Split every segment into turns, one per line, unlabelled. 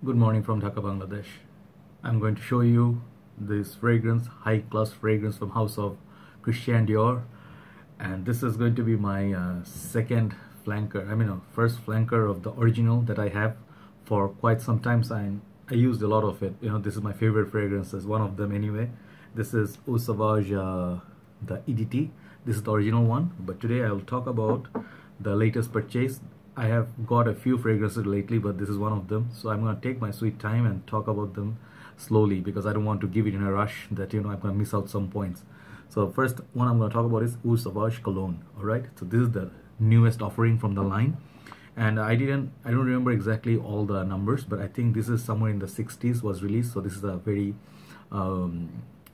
Good morning from Dhaka, Bangladesh. I'm going to show you this fragrance, high-class fragrance from House of Christian Dior, and this is going to be my second flanker. First flanker of the original that I have for quite some time. I used a lot of it. This is my favorite fragrances, one of them anyway. This is Eau Sauvage, the EDT. This is the original one, but today I will talk about the latest purchase. I have got a few fragrances lately, but this is one of them. So I'm going to take my sweet time and talk about them slowly because I don't want to give it in a rush that I'm going to miss out some points. So first one I'm going to talk about is Eau Sauvage Cologne. Alright, so this is the newest offering from the line, and I don't remember exactly all the numbers, but I think this is somewhere in the 60s was released. So this is a very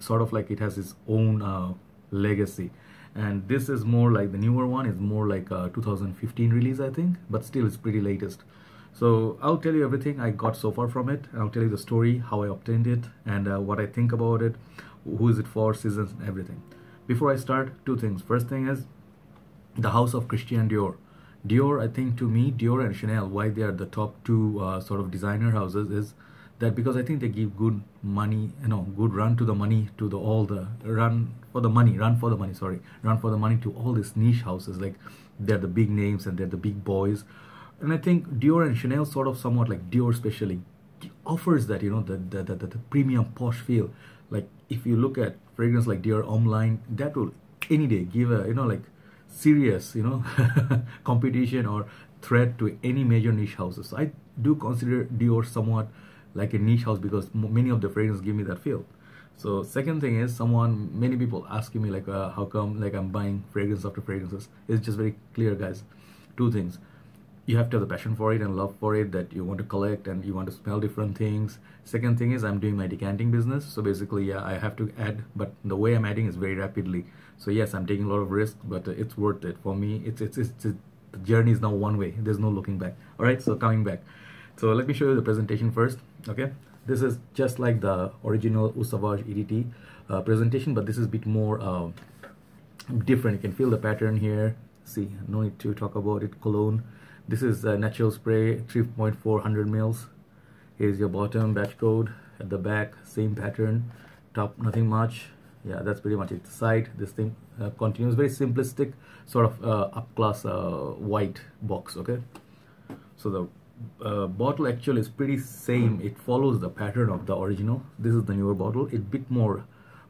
sort of like it has its own legacy. And this is more like the newer one, is more like a 2015 release, I think, but still it's pretty latest. So I'll tell you everything I got so far from it, and I'll tell you the story, how I obtained it, and what I think about it, who is it for, seasons, and everything. Before I start, two things. First thing is the House of Christian Dior. Dior, I think, to me, Dior and Chanel, why they are the top two sort of designer houses is that because I think they give good money, good run to the money, to run for the money to all these niche houses. Like they're the big names and they're the big boys. And I think Dior and Chanel sort of somewhat like Dior especially offers that, the premium posh feel. Like if you look at fragrance like Dior Homme line, that will any day give a, like serious, competition or threat to any major niche houses. So I do consider Dior somewhat like a niche house because many of the fragrances give me that feel. So second thing is many people asking me like how come like I'm buying fragrance after fragrances. It's just very clear, guys. Two things: you have to have the passion for it and love for it, that you want to collect and you want to smell different things. Second thing is I'm doing my decanting business, so basically yeah, I have to add, but the way I'm adding is very rapidly. So yes, I'm taking a lot of risk, but it's worth it for me. The journey is now one way. There's no looking back. All right, so coming back. So let me show you the presentation first. Okay, this is just like the original Eau Sauvage EDT presentation, but this is a bit more different. You can feel the pattern here. See, no need to talk about it. Cologne. This is a natural spray, 3.400 mils. Here's your bottom batch code. At the back, same pattern. Top, nothing much. Yeah, that's pretty much it. The side, this thing continues. Very simplistic, sort of up-class white box. Okay, so the bottle actually is pretty same. It follows the pattern of the original. This is the newer bottle. It's a bit more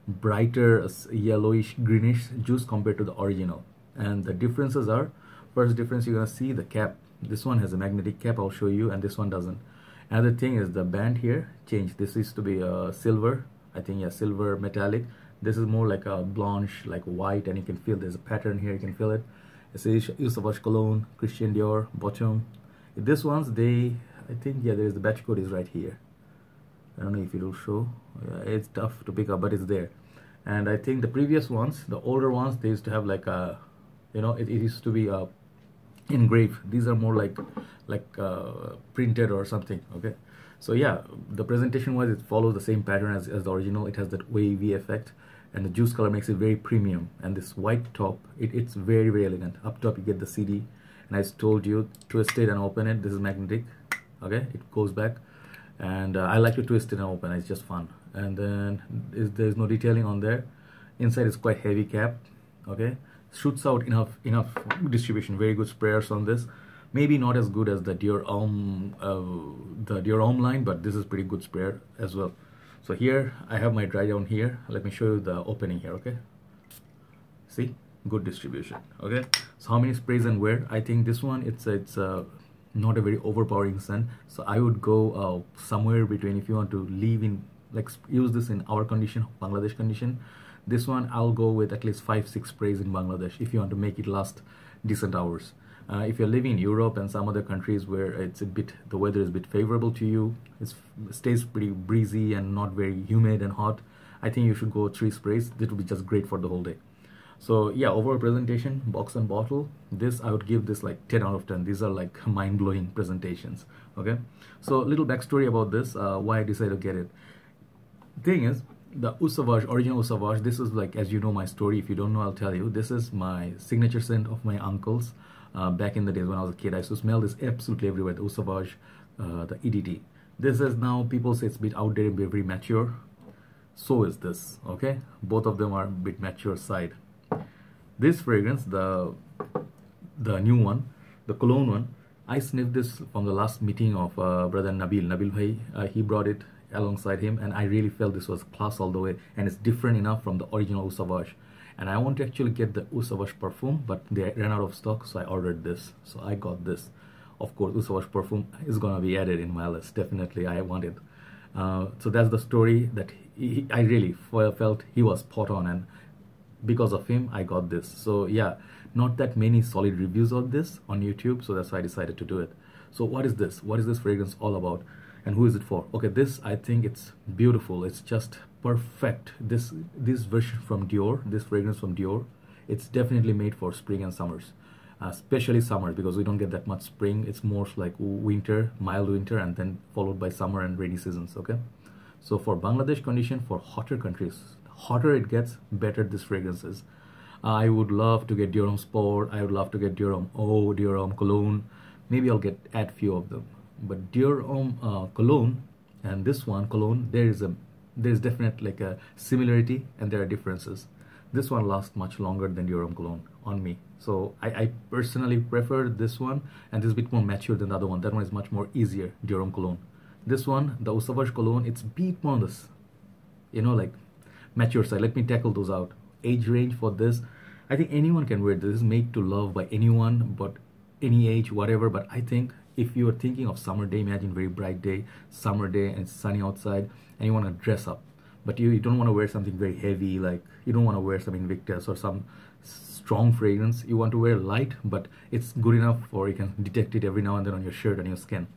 brighter yellowish greenish juice compared to the original, and the differences are, first difference you're gonna see the cap. This one has a magnetic cap, I'll show you, and this one doesn't. Another thing is the band here changed. This used to be silver, I think, yeah, silver metallic. This is more like a blanche, like white, and you can feel there's a pattern here. You can feel it. It says Eau Sauvage Cologne, Christian Dior, bottom. This one's I think, yeah, there's the batch code is right here. I don't know if it will show. Yeah, it's tough to pick up, but it's there. And I think the previous ones, the older ones, they used to have like a, it used to be engraved. These are more like printed or something. Okay, so yeah, the presentation wise, it follows the same pattern as the original. It has that wavy effect, and the juice color makes it very premium. And this white top, it's very, very elegant. Up top you get the CD, and I told you, twist it and open it. This is magnetic. Okay, it goes back, and I like to twist it and open. It's just fun. And then there's no detailing on there. Inside is quite heavy cap. Okay, shoots out enough distribution. Very good sprayers on this. Maybe not as good as the Dior Homme line, but this is pretty good sprayer as well. So here I have my dry down here. Let me show you the opening here. Okay, see, good distribution. Okay, so how many sprays and where? I think this one, it's not a very overpowering scent, so I would go somewhere between, if you want to leave in, like use this in our condition, Bangladesh condition, this one I'll go with at least 5-6 sprays in Bangladesh if you want to make it last decent hours. If you're living in Europe and some other countries where the weather is a bit favorable to you, it stays pretty breezy and not very humid and hot, I think you should go 3 sprays. That would be just great for the whole day. So yeah, overall presentation, box and bottle, this I would give this like 10 out of 10. These are like mind-blowing presentations. Okay, so little backstory about this, why I decided to get it. Thing is, the Eau Sauvage, original Eau Sauvage, this is like, as you know my story, if you don't know I'll tell you, this is my signature scent of my uncle's. Back in the days when I was a kid, I used to smell this absolutely everywhere, the Eau Sauvage, the EDT. This is now, people say it's a bit outdated, very mature. So is this, okay? Both of them are a bit mature side. This fragrance, the new one, the cologne one, I sniffed this from the last meeting of brother Nabil Bhai. He brought it alongside him, and I really felt this was class all the way, and it's different enough from the original Eau Sauvage. And I want to actually get the Eau Sauvage Parfum, but they ran out of stock, so I ordered this. So I got this. Of course, Eau Sauvage Parfum is gonna be added in my list. Definitely, I want it. So that's the story that I really felt he was spot on, and because of him, I got this. So yeah, not that many solid reviews of this on YouTube, so that's why I decided to do it. So what is this? What is this fragrance all about? And who is it for? Okay, this, I think it's beautiful. It's just perfect. This version from Dior, this fragrance from Dior, it's definitely made for spring and summers, especially summer, because we don't get that much spring. It's more like winter, mild winter, and then followed by summer and rainy seasons. Okay, so for Bangladesh condition, for hotter countries, hotter it gets, better this fragrance is. I would love to get Dior Homme Sport. I would love to get Dior Homme Eau, Dior Homme Cologne. Maybe I'll add few of them. But Dior Homme Cologne and this one Cologne, there is definitely like a similarity, and there are differences. This one lasts much longer than Dior Homme Cologne on me. So I personally prefer this one, and this is a bit more mature than the other one. That one is much more easier, Dior Homme Cologne. This one, the Eau Sauvage Cologne, it's a bit more on this, like mature side. Let me tackle those out. Age range for this, I think anyone can wear this. This is made to love by anyone, but any age, whatever. But I think if you are thinking of summer day, imagine very bright day, summer day, and it's sunny outside, and you want to dress up, but you don't want to wear something very heavy, like you don't want to wear some Invictus or some strong fragrance. You want to wear light, but it's good enough for you can detect it every now and then on your shirt and your skin.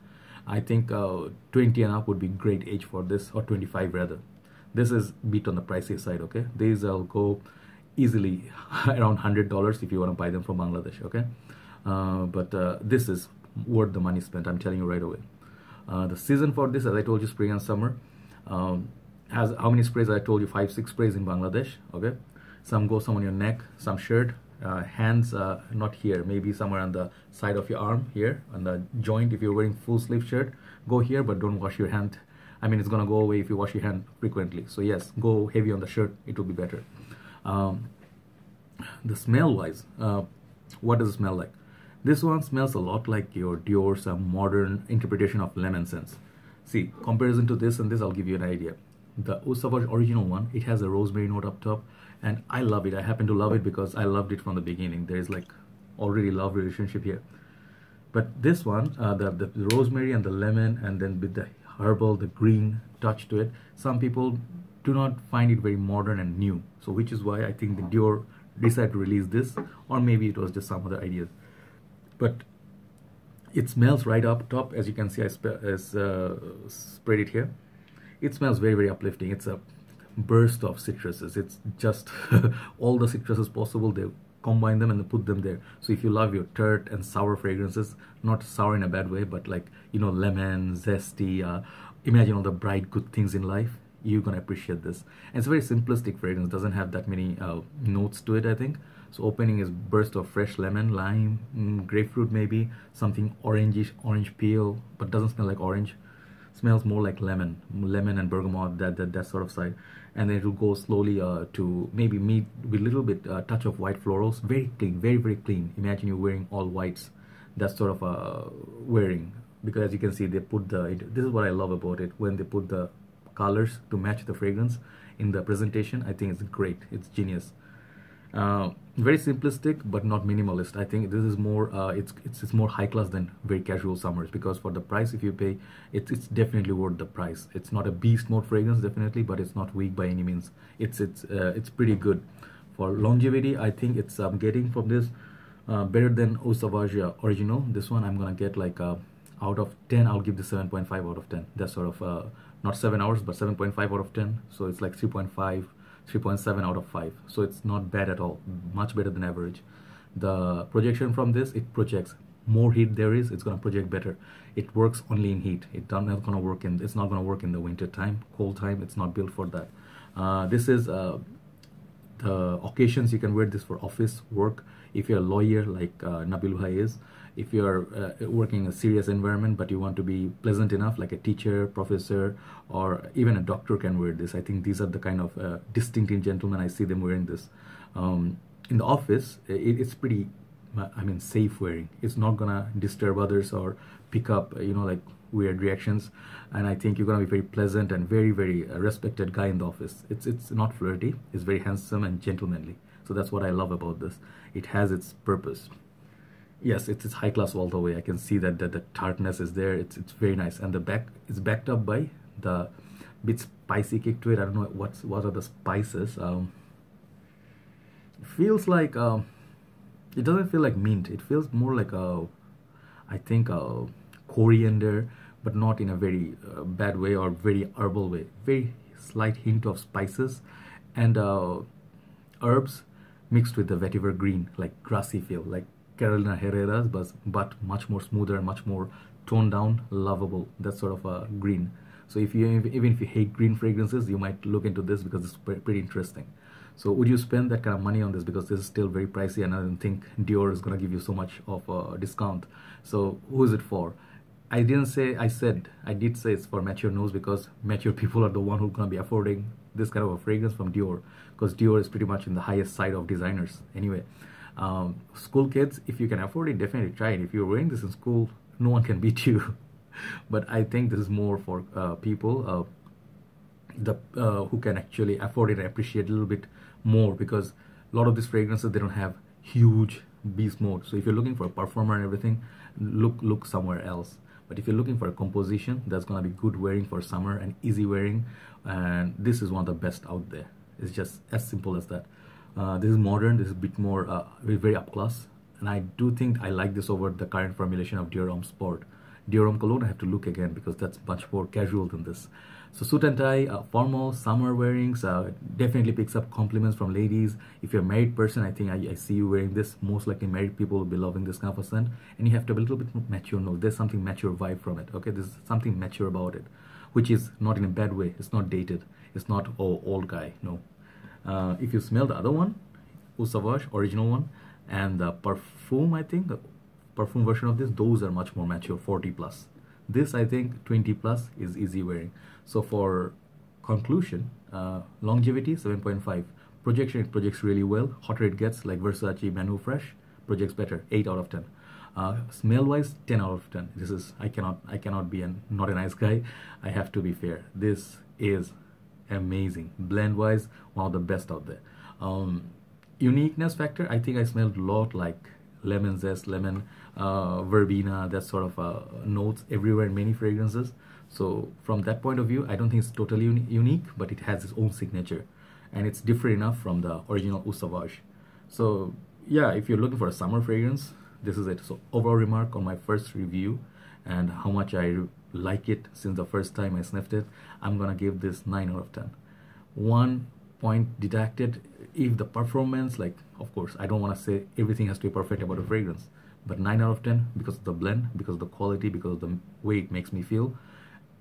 I think 20 and up would be great age for this, or 25 rather. This is a bit on the pricey side, okay? These will go easily around $100 if you want to buy them from Bangladesh, okay? But this is worth the money spent, I'm telling you right away. The season for this, as I told you, spring and summer. Has how many sprays? I told you 5-6 sprays in Bangladesh, okay? Some on your neck, some shirt, hands, not here, maybe somewhere on the side of your arm here, on the joint. If you're wearing full sleeve shirt, go here, but don't wash your hand. I mean, it's gonna go away if you wash your hand frequently. So yes, go heavy on the shirt, it will be better. The smell wise, what does it smell like? This one smells a lot like your Dior's modern interpretation of lemon scents. See, comparison to this and this, I'll give you an idea. The Eau Sauvage original one, it has a rosemary note up top, and I love it. I happen to love it because I loved it from the beginning. There is like already love relationship here. But this one, the rosemary and the lemon, and then with the herbal, the green touch to it, some people do not find it very modern and new. So which is why I think the Dior decided to release this, or maybe it was just some other ideas. But it smells right up top, as you can see. I sprayed it here. It smells very, very uplifting. It's a burst of citruses. It's just all the citruses possible. They combine them and they put them there. So if you love your tart and sour fragrances, not sour in a bad way, but like, lemon, zesty, imagine all the bright good things in life, you're gonna appreciate this. And it's a very simplistic fragrance. It doesn't have that many notes to it, I think. So opening is burst of fresh lemon, lime, grapefruit maybe, something orangish, orange peel, but doesn't smell like orange. Smells more like lemon and bergamot, that sort of side. And then it will go slowly to maybe meet with a little bit touch of white florals. Very clean, very, very clean. Imagine you're wearing all whites. That sort of wearing, because as you can see, they put this is what I love about it, when they put the colors to match the fragrance in the presentation. I think it's great. It's genius. Very simplistic but not minimalist. I think this is more it's more high class than very casual summers, because for the price, if you pay, it's definitely worth the price. It's not a beast mode fragrance definitely, but it's not weak by any means. It's pretty good. For longevity, I think it's getting from this better than Eau Sauvage original. This one I'm gonna get like out of 10, I'll give this 7.5 out of 10. That's sort of not 7 hours, but 7.5 out of 10. So it's like 3.5 3.7 out of 5. So it's not bad at all, much better than average. The projection from this, it projects more heat there is, it's going to project better. It works only in heat. It's not going to work in the winter time, cold time. It's not built for that. This is the occasions you can wear this for office work. If you're a lawyer like Nabil Bhai is, if you're working in a serious environment but you want to be pleasant enough, like a teacher, professor, or even a doctor can wear this. I think these are the kind of distinctive gentlemen I see them wearing this. In the office, it's pretty, I mean, safe wearing. It's not gonna disturb others or pick up, like weird reactions. And I think you're gonna be very pleasant and very, very respected guy in the office. It's not flirty. It's very handsome and gentlemanly. So that's what I love about this. It has its purpose. Yes, it's high class all the way. I can see that the tartness is there. It's very nice, and the back is backed up by the bit spicy kick to it. I don't know what are the spices. It feels like it doesn't feel like mint. It feels more like I think coriander, but not in a very bad way or very herbal way. Very slight hint of spices and herbs mixed with the vetiver green, like grassy feel, like Carolina Herrera's, but much more smoother and much more toned down, lovable. That sort of a green. So even if you hate green fragrances, you might look into this because it's pretty interesting. So would you spend that kind of money on this? Because this is still very pricey, and I don't think Dior is gonna give you so much of a discount. So who is it for? I did say it's for mature nose, because mature people are the one who's gonna be affording this kind of a fragrance from Dior, because Dior is pretty much in the highest side of designers anyway. School kids, if you can afford it, definitely try it. If you're wearing this in school, no one can beat you. But I think this is more for people who can actually afford it and appreciate a little bit more, because a lot of these fragrances, they don't have huge beast mode. So if you're looking for a performer and everything, look somewhere else. But if you're looking for a composition that's gonna be good wearing for summer and easy wearing, and this is one of the best out there. It's just as simple as that. This is modern. This is a bit more very up close, and I do think I like this over the current formulation of Dior Homme Sport. Dior Homme Cologne, I have to look again because that's much more casual than this. So suit and tie, formal summer wearings, definitely picks up compliments from ladies. If you're a married person, I think I see you wearing this. Most likely married people will be loving this kind of a scent, and you have to be a little bit more mature. No, there's something mature vibe from it. Okay, there's something mature about it, which is not in a bad way. It's not dated. It's not old guy. No. If you smell the other one, Eau Sauvage, original one, and the Parfum, I think the Parfum version of this, those are much more mature, 40 plus. This, I think 20 plus is easy wearing. So for conclusion, longevity 7.5, projection, it projects really well. Hotter it gets, like Versace Manu Fresh, projects better, 8 out of 10. Smell wise, 10 out of 10. This is, I cannot be not a nice guy. I have to be fair. This is amazing. Blend wise, one of the best out there. Uniqueness factor, I think I smelled a lot like lemon zest, lemon, verbena, that sort of notes everywhere in many fragrances. So from that point of view, I don't think it's totally unique, but it has its own signature, and it's different enough from the original Eau Sauvage. So yeah, if you're looking for a summer fragrance, this is it. So overall remark on my first review and how much I like it since the first time I sniffed it, I'm gonna give this 9 out of 10. 1 point deducted if the performance, like, of course I don't want to say everything has to be perfect about a fragrance, but 9 out of 10 because of the blend, because of the quality, because of the way it makes me feel,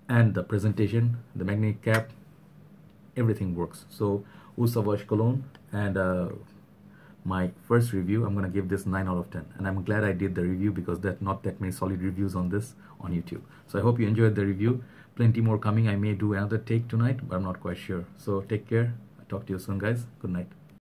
and the presentation, the magnetic cap, everything works. So Eau Sauvage Cologne, and my first review, I'm gonna give this 9 out of 10, and I'm glad I did the review because there's not that many solid reviews on this on YouTube. So I hope you enjoyed the review. Plenty more coming. I may do another take tonight, but I'm not quite sure. So take care. I'll talk to you soon, guys. Good night.